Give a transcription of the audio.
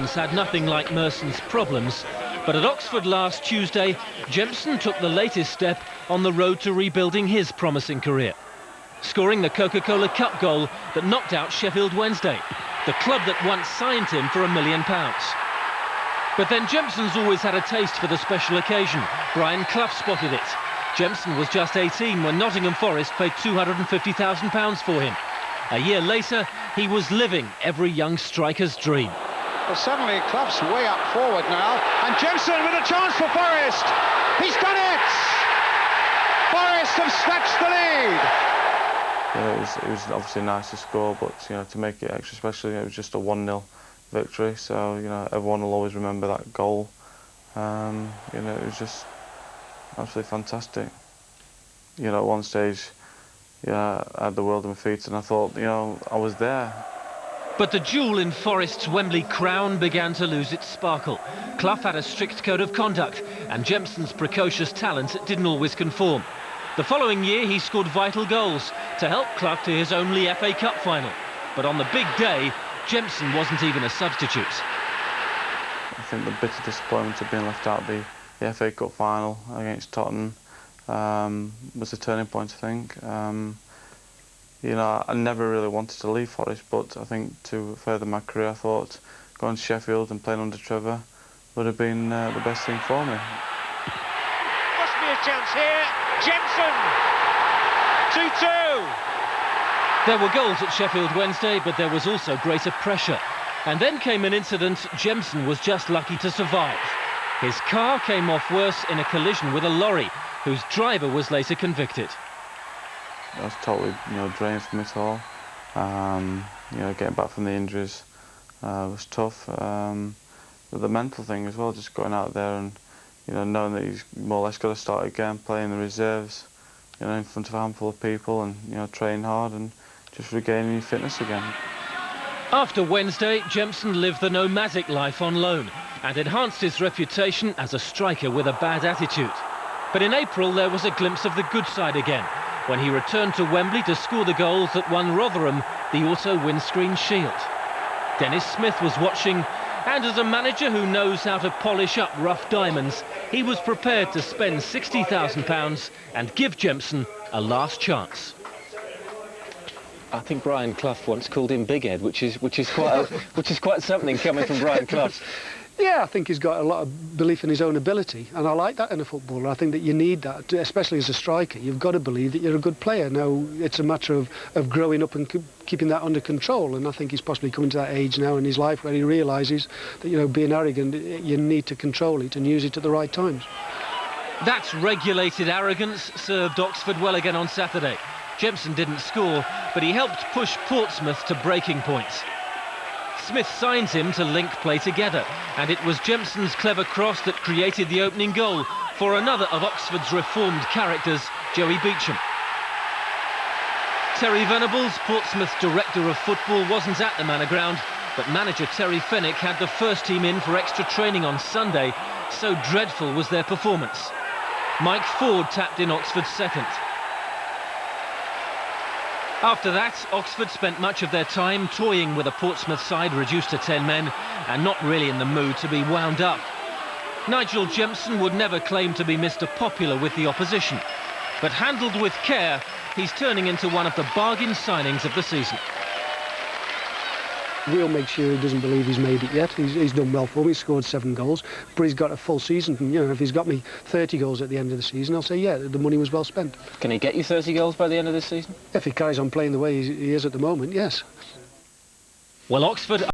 ambitions had nothing like Merson's problems, but at Oxford last Tuesday, Jemson took the latest step on the road to rebuilding his promising career, scoring the Coca-Cola Cup goal that knocked out Sheffield Wednesday, the club that once signed him for £1 million. But then Jemson's always had a taste for the special occasion. Brian Clough spotted it. Jemson was just 18 when Nottingham Forest paid £250,000 for him. A year later, he was living every young striker's dream. Well, suddenly Clough's way up forward now, and Jemson with a chance for Forest. He's done it! Forest have snatched the lead. Yeah, it was obviously nice to score, but to make it extra special, it was just a 1-0 victory. So everyone will always remember that goal. It was just absolutely fantastic. At one stage, I had the world at my feet, and I thought, I was there. But the jewel in Forest's Wembley crown began to lose its sparkle. Clough had a strict code of conduct, and Jemson's precocious talent didn't always conform. The following year, he scored vital goals to help Clough to his only FA Cup final. But on the big day, Jemson wasn't even a substitute. I think the bitter disappointment of being left out of the FA Cup final against Tottenham was the turning point, I think. I never really wanted to leave Forest, but I think to further my career, I thought going to Sheffield and playing under Trevor would have been the best thing for me. Must be a chance here. Jemson! 2-2! There were goals at Sheffield Wednesday, but there was also greater pressure. And then came an incident Jemson was just lucky to survive. His car came off worse in a collision with a lorry, whose driver was later convicted. I was totally, drained from it all. Getting back from the injuries was tough. But the mental thing as well, just going out there and, knowing that he's more or less got to start again, playing the reserves, in front of a handful of people and, train hard and just regaining your fitness again. After Wednesday, Jemson lived the nomadic life on loan and enhanced his reputation as a striker with a bad attitude. But in April, there was a glimpse of the good side again, when he returned to Wembley to score the goals that won Rotherham the Auto Windscreen Shield. Dennis Smith was watching, and as a manager who knows how to polish up rough diamonds, he was prepared to spend £60,000 and give Jemson a last chance. I think Brian Clough once called him Big Ed, which is quite something coming from Brian Clough. Yeah, I think he's got a lot of belief in his own ability, and I like that in a footballer. I think that you need that, especially as a striker. You've got to believe that you're a good player. Now, it's a matter of growing up and keeping that under control, and I think he's possibly coming to that age now in his life where he realises that, being arrogant, you need to control it and use it at the right times. That regulated arrogance served Oxford well again on Saturday. Jemson didn't score, but he helped push Portsmouth to breaking points. Smith signs him to link play together, and it was Jemson's clever cross that created the opening goal for another of Oxford's reformed characters, Joey Beauchamp. Terry Venables, Portsmouth's director of football, wasn't at the Manor Ground, but manager Terry Fenwick had the first team in for extra training on Sunday, so dreadful was their performance. Mike Ford tapped in Oxford's second. After that, Oxford spent much of their time toying with a Portsmouth side reduced to 10 men and not really in the mood to be wound up. Nigel Jemson would never claim to be Mr. Popular with the opposition, but handled with care, he's turning into one of the bargain signings of the season. We'll make sure he doesn't believe he's made it yet. He's done well for me. He's scored 7 goals, but he's got a full season. If he's got me 30 goals at the end of the season, I'll say, yeah, the money was well spent. Can he get you 30 goals by the end of this season? If he carries on playing the way he is at the moment, yes. Well, Oxford